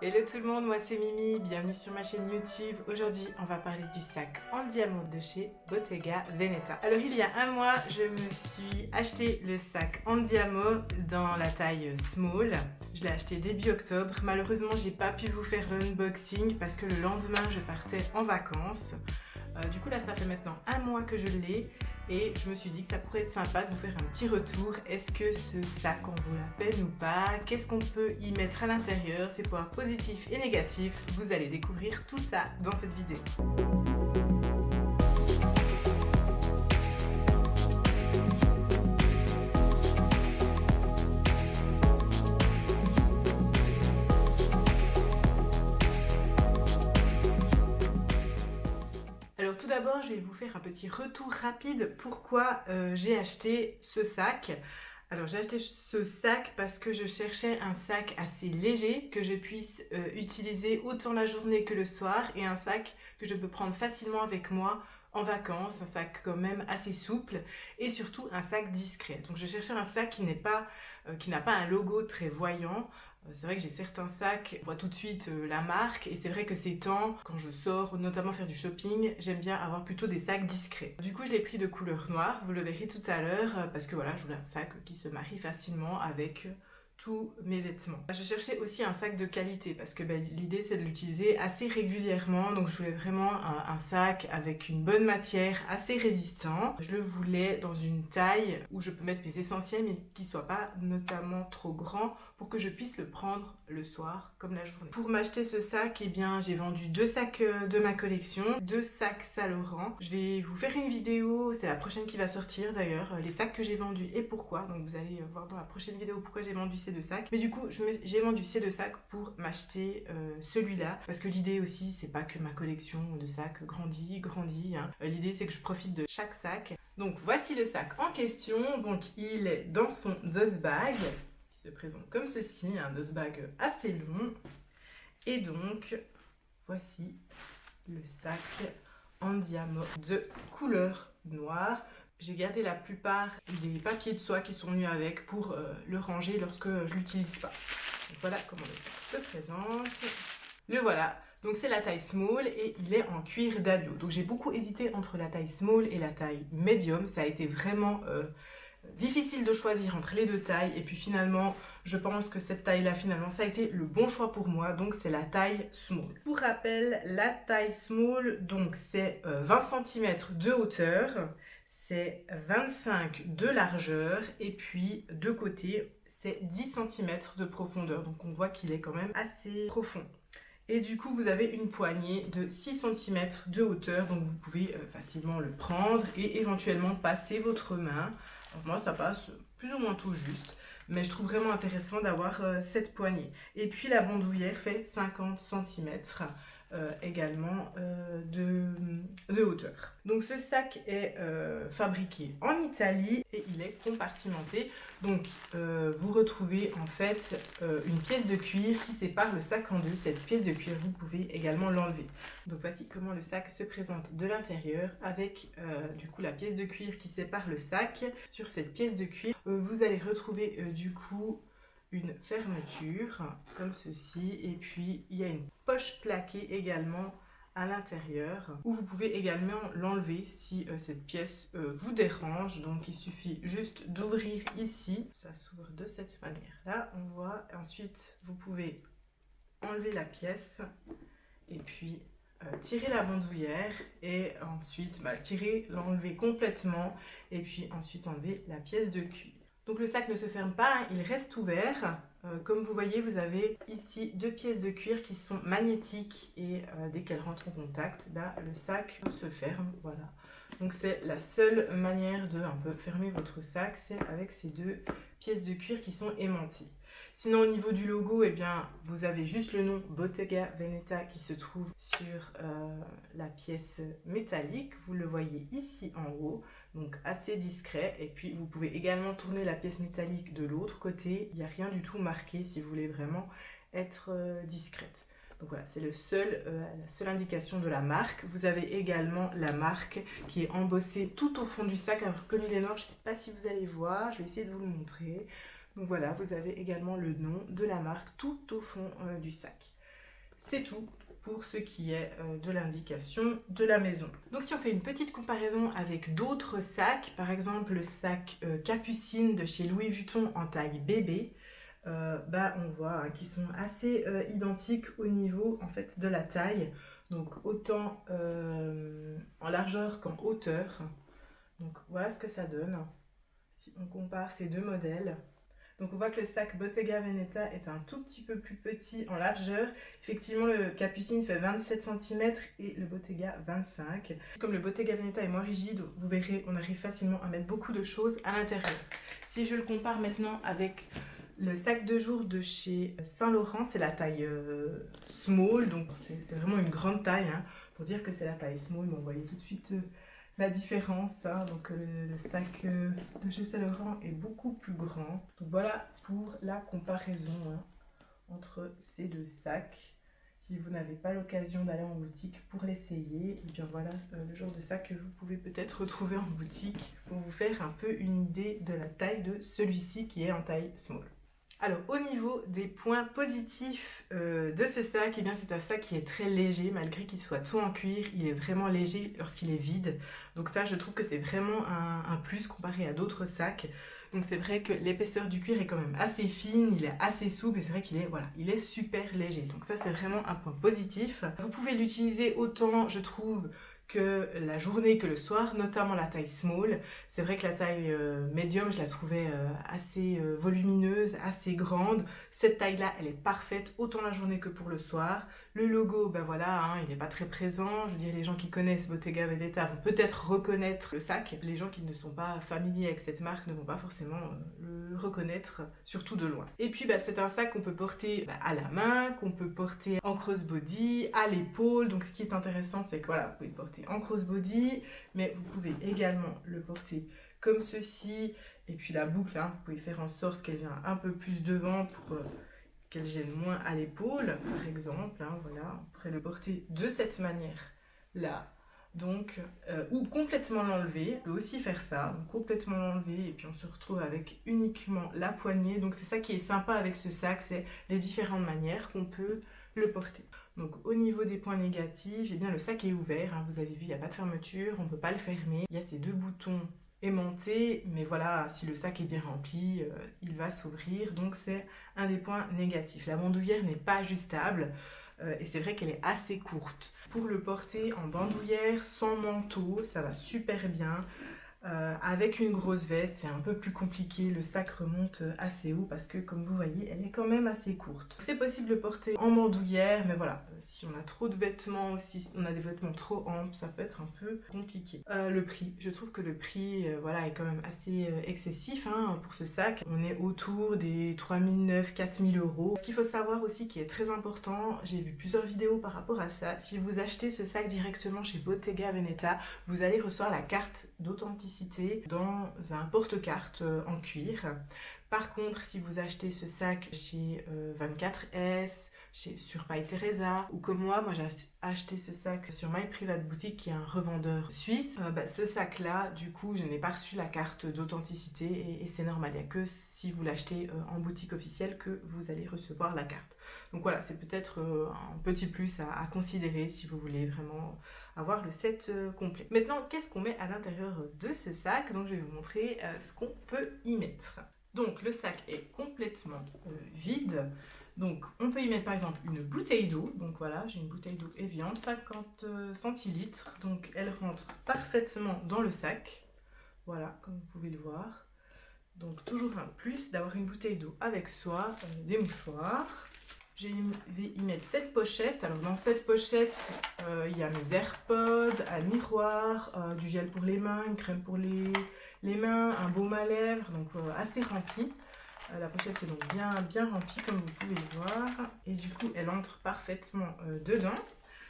Hello tout le monde, moi c'est Mimi, bienvenue sur ma chaîne YouTube. Aujourd'hui, on va parler du sac en diamant de chez Bottega Veneta. Alors il y a un mois, je me suis acheté le sac en diamant dans la taille small. Je l'ai acheté début octobre. Malheureusement, j'ai pas pu vous faire l'unboxing parce que le lendemain, je partais en vacances. Du coup là, ça fait maintenant un mois que je l'ai. Et je me suis dit que ça pourrait être sympa de vous faire un petit retour. Est-ce que ce sac en vaut la peine ou pas? Qu'est-ce qu'on peut y mettre à l'intérieur? Ses points positifs et négatifs? Vous allez découvrir tout ça dans cette vidéo. Alors tout d'abord, je vais vous faire un petit retour rapide pourquoi j'ai acheté ce sac. Alors j'ai acheté ce sac parce que je cherchais un sac assez léger que je puisse utiliser autant la journée que le soir et un sac que je peux prendre facilement avec moi en vacances, un sac quand même assez souple et surtout un sac discret. Donc je cherchais un sac qui n'a pas un logo très voyant. C'est vrai que j'ai certains sacs, on voit tout de suite la marque et c'est vrai que ces temps, quand je sors, notamment faire du shopping, j'aime bien avoir plutôt des sacs discrets. Du coup, je l'ai pris de couleur noire, vous le verrez tout à l'heure, parce que voilà, je voulais un sac qui se marie facilement avec tous mes vêtements. Je cherchais aussi un sac de qualité parce que l'idée c'est de l'utiliser assez régulièrement, donc je voulais vraiment un sac avec une bonne matière, assez résistant. Je le voulais dans une taille où je peux mettre mes essentiels mais qui soit pas notamment trop grand pour que je puisse le prendre le soir comme la journée. Pour m'acheter ce sac, eh bien j'ai vendu deux sacs de ma collection, deux sacs Saint Laurent. Je vais vous faire une vidéo, c'est la prochaine qui va sortir d'ailleurs, les sacs que j'ai vendus et pourquoi. Donc vous allez voir dans la prochaine vidéo pourquoi j'ai vendu ces deux sacs. Mais du coup, j'ai vendu ces deux sacs pour m'acheter celui-là. Parce que l'idée aussi, c'est pas que ma collection de sacs grandit. Hein. L'idée, c'est que je profite de chaque sac. Donc voici le sac en question. Donc il est dans son dust bag, qui se présente comme ceci, un dust bag assez long. Et donc, voici le sac en diamant de couleur noire. J'ai gardé la plupart des papiers de soie qui sont venus avec pour le ranger lorsque je l'utilise pas. Donc voilà comment le sac se présente. Le voilà. Donc c'est la taille small et il est en cuir d'agneau. Donc j'ai beaucoup hésité entre la taille small et la taille medium. Ça a été vraiment difficile de choisir entre les deux tailles. Et puis finalement, je pense que cette taille-là, finalement, ça a été le bon choix pour moi. Donc c'est la taille small. Pour rappel, la taille small, donc c'est 20 cm de hauteur. C'est 25 de largeur et puis de côté c'est 10 cm de profondeur, donc on voit qu'il est quand même assez profond. Et du coup vous avez une poignée de 6 cm de hauteur, donc vous pouvez facilement le prendre et éventuellement passer votre main. Alors moi ça passe plus ou moins tout juste, mais je trouve vraiment intéressant d'avoir cette poignée. Et puis la bandoulière fait 50 cm. Également de hauteur. Donc ce sac est fabriqué en Italie et il est compartimenté. Donc vous retrouvez en fait une pièce de cuir qui sépare le sac en deux. Cette pièce de cuir, vous pouvez également l'enlever. Donc voici comment le sac se présente de l'intérieur avec du coup la pièce de cuir qui sépare le sac. Sur cette pièce de cuir, vous allez retrouver du coup une fermeture comme ceci et puis il y a une poche plaquée également à l'intérieur où vous pouvez également l'enlever si cette pièce vous dérange. Donc il suffit juste d'ouvrir ici, ça s'ouvre de cette manière là, on voit. Ensuite vous pouvez enlever la pièce et puis tirer la bandoulière et ensuite l'enlever complètement et puis ensuite enlever la pièce de cuir. Donc le sac ne se ferme pas, il reste ouvert. Comme vous voyez, vous avez ici deux pièces de cuir qui sont magnétiques et dès qu'elles rentrent en contact, le sac se ferme. Voilà. Donc c'est la seule manière de un peu fermer votre sac, c'est avec ces deux pièces de cuir qui sont aimantées. Sinon au niveau du logo, eh bien, vous avez juste le nom Bottega Veneta qui se trouve sur la pièce métallique. Vous le voyez ici en haut, donc assez discret. Et puis vous pouvez également tourner la pièce métallique de l'autre côté. Il n'y a rien du tout marqué si vous voulez vraiment être discrète. Donc voilà, c'est la seule indication de la marque. Vous avez également la marque qui est embossée tout au fond du sac. Alors comme il est noir, je ne sais pas si vous allez voir, je vais essayer de vous le montrer. Donc voilà, vous avez également le nom de la marque tout au fond du sac. C'est tout pour ce qui est de l'indication de la maison. Donc si on fait une petite comparaison avec d'autres sacs, par exemple le sac Capucine de chez Louis Vuitton en taille bébé, on voit qu'ils sont assez identiques au niveau en fait de la taille, donc autant en largeur qu'en hauteur. Donc voilà ce que ça donne si on compare ces deux modèles. Donc on voit que le sac Bottega Veneta est un tout petit peu plus petit en largeur. Effectivement, le Capucine fait 27 cm et le Bottega 25. Comme le Bottega Veneta est moins rigide, vous verrez, on arrive facilement à mettre beaucoup de choses à l'intérieur. Si je le compare maintenant avec le sac de jour de chez Saint Laurent, c'est la taille small, donc c'est vraiment une grande taille. Hein. Pour dire que c'est la taille small, mais on voyait tout de suite la différence. Hein. Donc le sac de chez Saint Laurent est beaucoup plus grand. Donc voilà pour la comparaison entre ces deux sacs. Si vous n'avez pas l'occasion d'aller en boutique pour l'essayer, et bien voilà le genre de sac que vous pouvez peut-être retrouver en boutique pour vous faire un peu une idée de la taille de celui-ci qui est en taille small. Alors au niveau des points positifs de ce sac, eh bien c'est un sac qui est très léger malgré qu'il soit tout en cuir, il est vraiment léger lorsqu'il est vide. Donc ça je trouve que c'est vraiment un plus comparé à d'autres sacs. Donc c'est vrai que l'épaisseur du cuir est quand même assez fine, il est assez souple et c'est vrai qu'il est, voilà, il est super léger. Donc ça c'est vraiment un point positif. Vous pouvez l'utiliser autant je trouve que la journée que le soir, notamment la taille small. C'est vrai que la taille medium, je la trouvais assez volumineuse, assez grande. Cette taille-là, elle est parfaite, autant la journée que pour le soir. Le logo, ben voilà, hein, il n'est pas très présent. Je veux dire, les gens qui connaissent Bottega Veneta vont peut-être reconnaître le sac. Les gens qui ne sont pas familiers avec cette marque ne vont pas forcément le reconnaître, surtout de loin. Et puis, c'est un sac qu'on peut porter à la main, qu'on peut porter en crossbody, à l'épaule. Donc, ce qui est intéressant, c'est que voilà, vous pouvez le porter en crossbody, mais vous pouvez également le porter comme ceci. Et puis la boucle, hein, vous pouvez faire en sorte qu'elle vienne un peu plus devant pour qu'elle gêne moins à l'épaule, par exemple. Hein, voilà, on pourrait le porter de cette manière-là. Donc, ou complètement l'enlever. On peut aussi faire ça, donc complètement l'enlever et puis on se retrouve avec uniquement la poignée. Donc c'est ça qui est sympa avec ce sac, c'est les différentes manières qu'on peut le porter. Donc au niveau des points négatifs, eh bien, le sac est ouvert, hein, vous avez vu, il n'y a pas de fermeture, on ne peut pas le fermer. Il y a ces deux boutons aimantés, mais voilà, si le sac est bien rempli, il va s'ouvrir, donc c'est un des points négatifs. La bandoulière n'est pas ajustable. Et c'est vrai qu'elle est assez courte. Pour le porter en bandoulière, sans manteau, ça va super bien. Avec une grosse veste, c'est un peu plus compliqué. Le sac remonte assez haut parce que, comme vous voyez, elle est quand même assez courte. C'est possible de le porter en bandoulière, mais voilà, si on a trop de vêtements ou si on a des vêtements trop amples, ça peut être un peu compliqué. Le prix, je trouve que le prix voilà, est quand même assez excessif hein, pour ce sac. On est autour des 3 900, 4 000 euros. Ce qu'il faut savoir aussi qui est très important, j'ai vu plusieurs vidéos par rapport à ça, si vous achetez ce sac directement chez Bottega Veneta, vous allez recevoir la carte d'authenticité dans un porte-carte en cuir. Par contre, si vous achetez ce sac chez 24S, sur Mytheresa, ou comme moi j'ai acheté ce sac sur My Private Boutique, qui est un revendeur suisse, ce sac-là, du coup, je n'ai pas reçu la carte d'authenticité et c'est normal. Il n'y a que si vous l'achetez en boutique officielle que vous allez recevoir la carte. Donc voilà, c'est peut-être un petit plus à considérer si vous voulez vraiment avoir le set complet. Maintenant, qu'est-ce qu'on met à l'intérieur de ce sac? Donc je vais vous montrer ce qu'on peut y mettre. Donc le sac est complètement vide. Donc on peut y mettre par exemple une bouteille d'eau. Donc voilà, j'ai une bouteille d'eau Evian, 50 centilitres. Donc elle rentre parfaitement dans le sac. Voilà, comme vous pouvez le voir. Donc toujours un plus d'avoir une bouteille d'eau avec soi, des mouchoirs. Je vais y mettre cette pochette. Alors dans cette pochette, il y a mes AirPods, un miroir, du gel pour les mains, une crème pour les mains, un baume à lèvres, donc assez rempli. La pochette est donc bien remplie comme vous pouvez le voir. Et du coup, elle entre parfaitement dedans.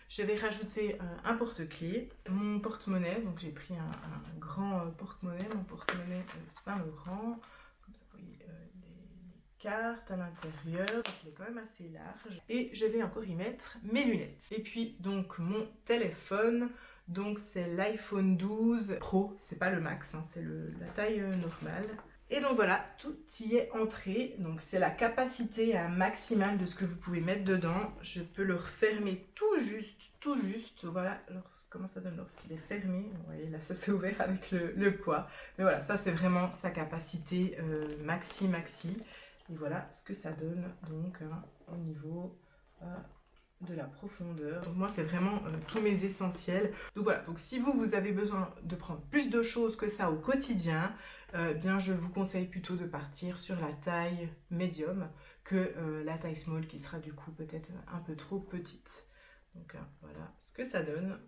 Je vais rajouter un porte-clés, mon porte-monnaie. Donc j'ai pris un grand porte-monnaie, mon porte-monnaie Saint-Laurent. Comme ça, vous voyez les cartes à l'intérieur. Donc il est quand même assez large. Et je vais encore y mettre mes lunettes. Et puis donc mon téléphone. Donc c'est l'iPhone 12 Pro, c'est pas le Max, hein, c'est la taille normale. Et donc voilà, tout y est entré. Donc c'est la capacité maximale de ce que vous pouvez mettre dedans. Je peux le refermer tout juste. Voilà comment ça donne lorsqu'il est fermé. Vous voyez là, ça s'est ouvert avec le poids. Mais voilà, ça c'est vraiment sa capacité maxi. Et voilà ce que ça donne donc au niveau de la profondeur. Donc moi c'est vraiment tous mes essentiels. Donc voilà, donc si vous avez besoin de prendre plus de choses que ça au quotidien, bien je vous conseille plutôt de partir sur la taille médium que la taille small qui sera du coup peut-être un peu trop petite. Donc voilà ce que ça donne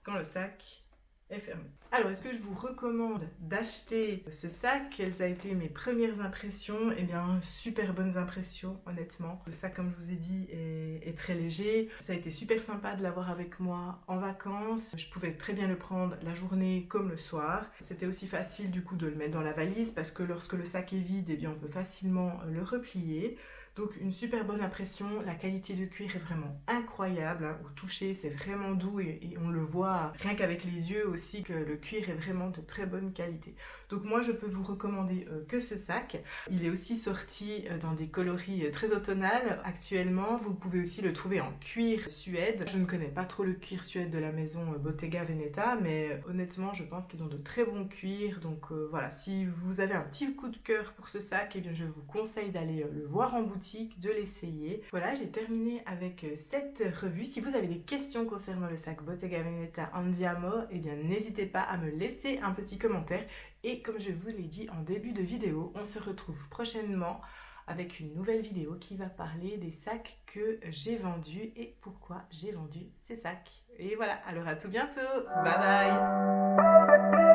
quand le sac est fermé. Alors, est-ce que je vous recommande d'acheter ce sac? Quelles ont été mes premières impressions? Eh bien, super bonnes impressions, honnêtement. Le sac, comme je vous ai dit, est très léger. Ça a été super sympa de l'avoir avec moi en vacances. Je pouvais très bien le prendre la journée comme le soir. C'était aussi facile, du coup, de le mettre dans la valise parce que lorsque le sac est vide, eh bien, on peut facilement le replier. Donc une super bonne impression, la qualité de cuir est vraiment incroyable, hein. Au toucher c'est vraiment doux et on le voit rien qu'avec les yeux aussi que le cuir est vraiment de très bonne qualité. Donc moi je peux vous recommander que ce sac. Il est aussi sorti dans des coloris très automnales actuellement. Vous pouvez aussi le trouver en cuir suède. Je ne connais pas trop le cuir suède de la maison Bottega Veneta, mais honnêtement je pense qu'ils ont de très bons cuirs. Donc voilà, si vous avez un petit coup de cœur pour ce sac, eh bien je vous conseille d'aller le voir en boutique, de l'essayer. Voilà, j'ai terminé avec cette revue. Si vous avez des questions concernant le sac Bottega Veneta Andiamo, eh bien n'hésitez pas à me laisser un petit commentaire. Et comme je vous l'ai dit en début de vidéo, on se retrouve prochainement avec une nouvelle vidéo qui va parler des sacs que j'ai vendus et pourquoi j'ai vendu ces sacs. Et voilà, alors à tout bientôt. Bye bye.